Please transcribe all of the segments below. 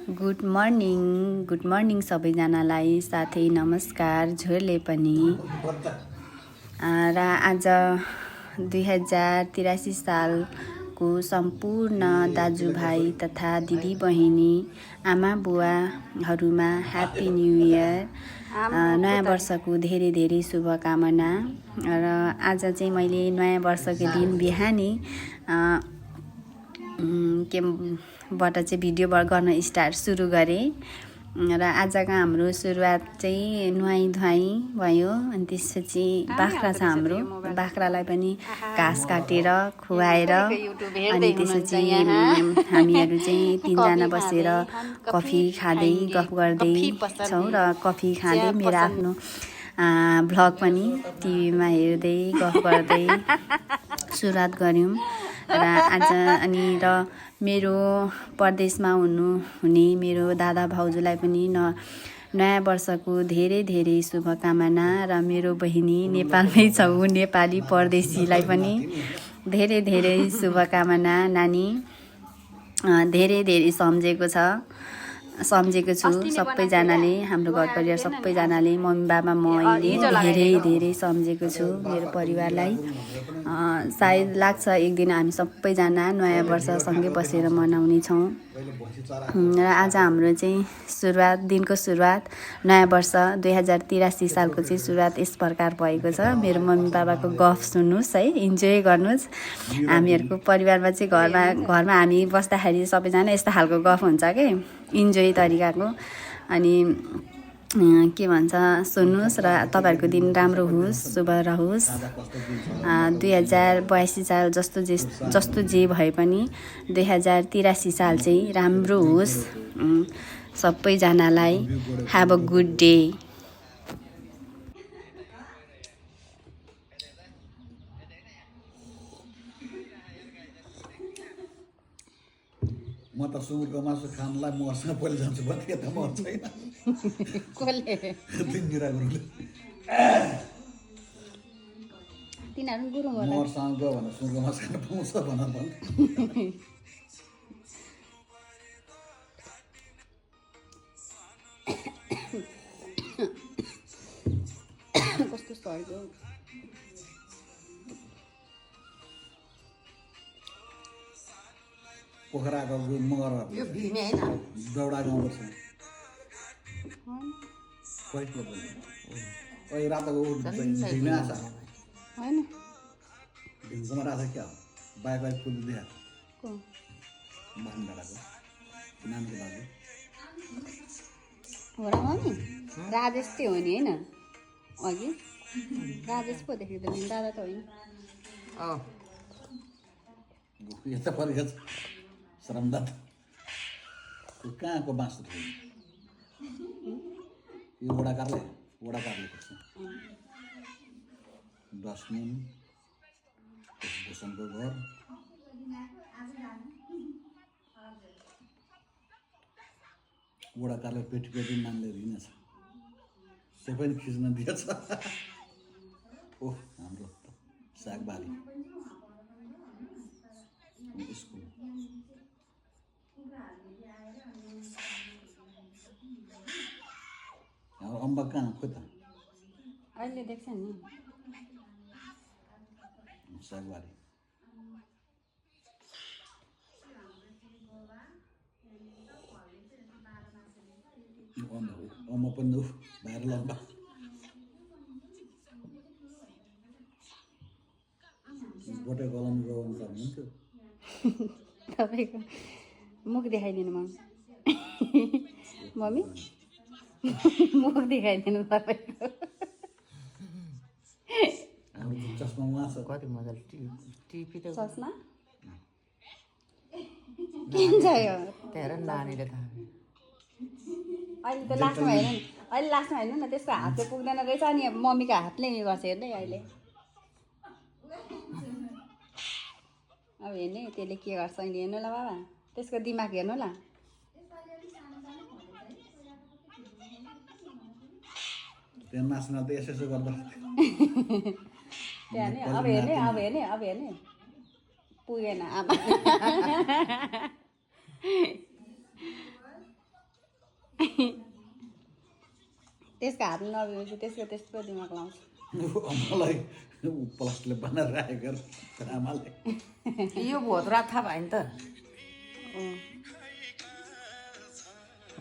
Good morning सबैजनालाई, साथै नमस्कार झोरले पनि। र आज 2083 सालको सम्पूर्ण दाजुभाइ तथा दिदीबहिनी, आमा बुवाहरूमा ह्याप्पी न्यू इयर, नयाँ वर्षको धेरै धेरै शुभकामना। र आज चाहिँ मैले नयाँ वर्षको दिन बिहानै बाट चाहिँ भिडियो गर्न सुरु गरेँ। र आजको हाम्रो सुरुवात चाहिँ नुहाई धुवाई भयो। अनि त्यसपछि बाख्रा छ हाम्रो, बाख्रालाई पनि घाँस काटेर खुवाएर अनि त्यसपछि हामीहरू चाहिँ तिनजना बसेर कफी खाँदै गफ गर्दै छौँ र कफी खाँदै मेरो आफ्नो भ्लग पनि टिभीमा हेर्दै गफ गर्दै सुरुवात गऱ्यौँ। र आज र मेरो परदेशमा हुने मेरो दादा भाउजूलाई पनि नयाँ वर्षको धेरै धेरै शुभकामना। र मेरो बहिनी नेपालमै छ, नेपाली परदेशीलाई पनि धेरै धेरै शुभकामना। नानी धेरै धेरै सम्झेको छु सबैजनाले, हाम्रो घर परिवार सबैजनाले, मम्मी बाबा मैले धेरै धेरै सम्झेको छु मेरो परिवारलाई। सायद लाग्छ एक दिन हामी सबैजना नयाँ वर्ष सँगै बसेर मनाउने छौँ। र आज हाम्रो चाहिँ दिनको सुरुवात नयाँ वर्ष 2083 सालको चाहिँ सुरुवात यस प्रकार भएको छ। मेरो मम्मी बाबाको गफ सुन्नुहोस् है, इन्जोय गर्नुहोस्। हामीहरूको परिवारमा चाहिँ घरमा हामी बस्दाखेरि सबैजना यस्तो खालको गफ हुन्छ कि इन्जोय तरिकाको। अनि के भन्छ सुन्नुहोस् र तपाईँहरूको दिन राम्रो होस्, शुभ रहोस्। 2082 साल जस्तो जे भए पनि 2083 साल चाहिँ राम्रो होस् सबैजनालाई। Have a good day. म त सुँगुरको मासु खानलाई मसँग पहिले जान्छु भने त म छैन। कसले? तिनीहरू गुरुङ होला। मसँग गयो भने सुँगुरको मासु खान पाउँछ भनेर भन्थे। कस्तो सर्यो पोखराको मगर दौडा गाउँछ रातो ढिमे आछ होइन ढिमकोमा राखेको क्या बाइक फुल दिया बस्नु डाँडाको नानीको लागि हो र मम्मी? राजेश चाहिँ हो नि होइन? अघि राजेश पो देखेको त, दादा त होइन। यता परेको छ श्रमदात कहाँको बाँस थियो यो वडाकारले पर्छ। डस्टबिन भूषणको घर वडाकारले पेटी नामले हिँडेछ, त्यो पनि खिच्न दिएछ। ओह हाम्रो सागबाली स्कुल अम्बा कहाँ खोइ त अहिले देख्छ नि सागबारी। अम्मा पनि भाइर लम्बा गोटे कलम लगाउनु सक्नुहुन्थ्यो। तपाईँको मुख देखाइदिनु मम्मी, मुख देखाइदिनु तपाईँको। चस्मा उहाँ छ कति मजाले टिपी त चस्मा किन्छ यो त्यहाँ नानीले त अहिले त लास्टमा हेर्नु नि, अहिले लास्टमा हेर्नु न, त्यसको हात चाहिँ पुग्दैन रहेछ। अनि मम्मीको हातले उयो गर्छ हेर्दै अहिले। अब हेर्ने त्यसले के गर्छ अहिले, हेर्नु ल बाबा, त्यसको दिमाग हेर्नु ल। त्यहाँ नाच्न त यसो गर्दा त्यहाँ नि अब हेर्ने पुगेन आमा। त्यसको हात नभएपछि त्यसको त्यस्तो दिमाग लाउँछ मलाई प्लास्टिकले बनाएर राखेको आमाले यो भोत्रा थाहा भयो नि त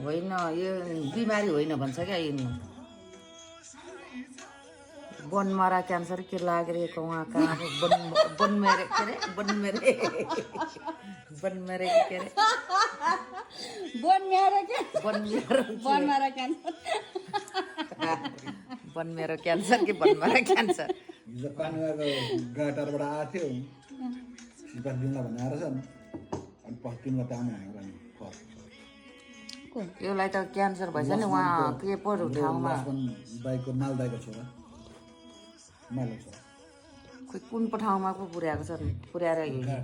होइन यो बिमारी होइन भन्छ क्या यिनी बनमरा क्यान्सर के लागेको उहाँ कहाँ बनमेरे के अरे बनमेरे के अरे बनमेरो क्यान्सर कि बनमरा क्यान्सर हिजो पानीको गाटारबाट आएको थियो सिपात दिउँला भनेर छ अनि पस्दिन त आमा हाम्रो यसलाई त क्यान्सर भएछ नि उहाँ के पो ठाउँमा दाइको नाल दाइको छोरा माइलो छोरा खोइ कुन पो ठाउँमा पो पुर्याएको छ पुर्याएर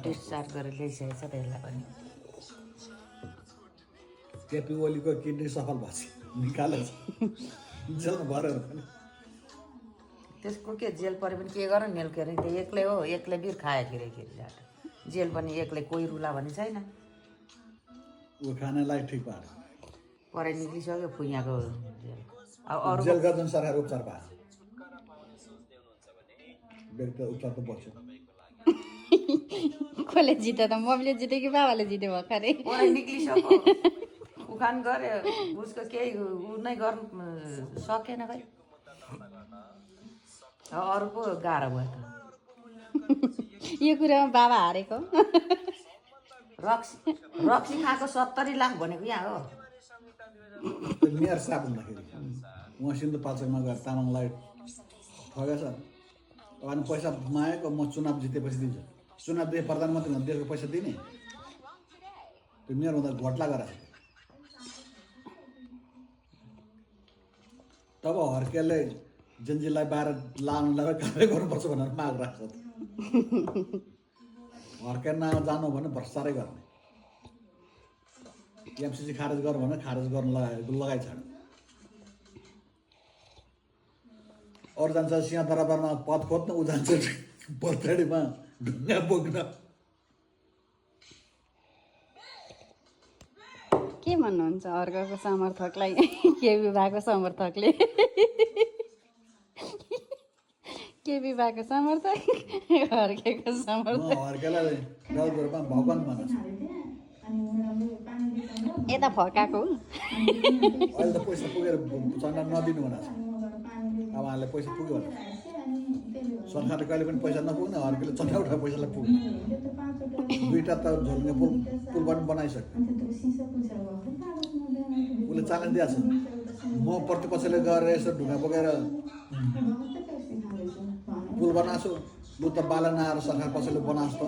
डिस्चार्ज गरेर ल्याइसकेको छ त यसलाई पनि केपी ओलीको किडनी सफल भएको छ निकालेको छ जेलमा भरेर पनि त्यसको के जेल पऱ्यो भने के गर नेल के अरे त्यो एक्लै हो एक्लै बिर खायो के जाट जेल पनि एक्लै कोही रुला भन्ने छैन ऊ खानालाई ठिक पार्यो पढाइ निक्लिसक्यो फुइयाको जेल अब अरू जेल गर्दा सरकार उपचार पाएको व्यक्ति उपचार त बस्यो कसले जित्यो त मम्मीले जित्यो कि बाबाले जित्यो भर्खरै पढाइ निक्लिसक्यो उखान गऱ्यो उसको केही ऊ नै गर्नु सकेन खै अरू पो गाह्रो भयो त यो कुरामा बाबा हारेको रक्सी खाएको 70 लाख भनेको यहाँ हो मेयर साहब हुँदाखेरि उहाँ सिन्धुपाल्चोकमा गएर तामाङलाई ठगेछ अनि पैसा मागेको म चुनाव जितेपछि दिन्छु चुनाव दिए प्रधानमन्त्री हुँदा देशको पैसा दिने त्यो मेयर हुँदा घोटला गराएको तब हर्केलले जेन्जीलाई बाहिर लानु लगाएर कामै गर्नुपर्छ भनेर माग राख्छ हर्केल नजानु भने भ्रष्टाचारै गर्ने एमसिसी खारेज गर्नु भने खारेज गर्नु लगाइछाड अरू जान्छ सिंहदरबारमा पद खोज्न ऊ जान्छ बर्थडेमा ढुङ्गा बोक्न के भन्नुहुन्छ अर्काको समर्थकलाई के विभागको समर्थकले के विभागको समर्थक हर्केको समर्थक हर्केलाई गाउँघरमा भगवान भन्छ यता फर्काएको अहिले त पैसा पुगेर चन्दा नदिनु भनेको छ अब उहाँले पैसा पुग्यो भने सरकारले कहिले पनि पैसा नपुग्ने हर्केले चन्दा उठा पैसालाई पुग्ने दुईवटा त झोल्ने पुल पनि बनाइसक्यो उसले च्यालेन्ज दिएको छ म प्रतिपक्षले गएर यसो ढुङ्गा बोकेर पुल बनाएको छु लु त बाला नआएर सरकार पछिल्लो बनाओस् त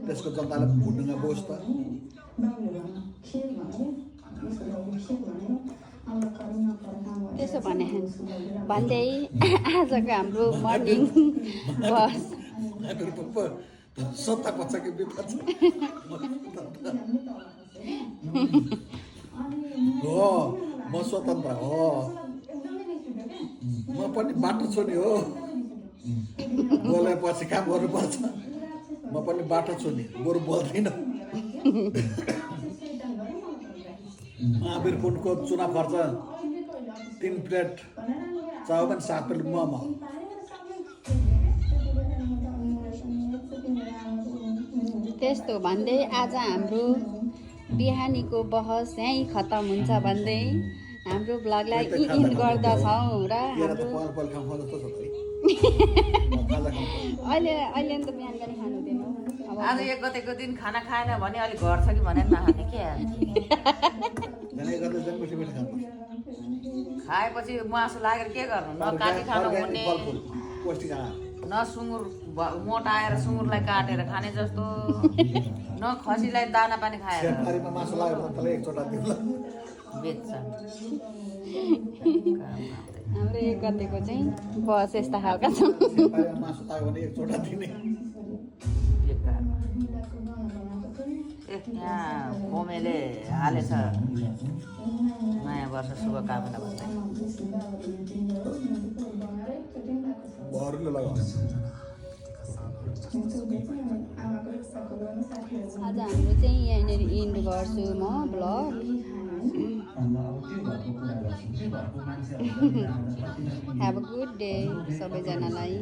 त्यसको जनताले ढुङ्गा बोस् त त्यसो भने भन्दै आजको हाम्रो मर्निङ बस सत्ता पक्ष कि विपक्ष हो म स्वतन्त्र हो म पनि बाटो छोड्ने हो बोलेपछि काम गर्नुपर्छ म पनि बाटो छोड्ने बरु बोल्दिनँ महावीर कुण्डको चुनाव खर्च 3 प्लेट चाउमिन 7 प्लेट मोमो त्यस्तो भन्दै आज हाम्रो बिहानीको बहस यहीँ खत्तम हुन्छ भन्दै हाम्रो ब्लगलाई इन्ड गर्दछौँ र हाम्रो अहिले त बिहान पनि खानु हुँदैन आज 1 गतेको दिन खाना खाएन भने अलिक घर छ कि भनेर नखाने के खाएपछि मासु लागेर के गर्नु न काटी खानु हुने न सुँगुर मोटा आएर सुँगुरलाई काटेर खाने जस्तो न खसीलाई दाना पानी खाएर बेच्छ हाम्रो 1 गतेको चाहिँ बस यस्ता खालका छ यहाँ कोमेले हालेछ नयाँ वर्ष शुभकामना भन्दै आज हाम्रो चाहिँ यहाँनिर इन्ड गर्छु म blog Have a good day सबैजनालाई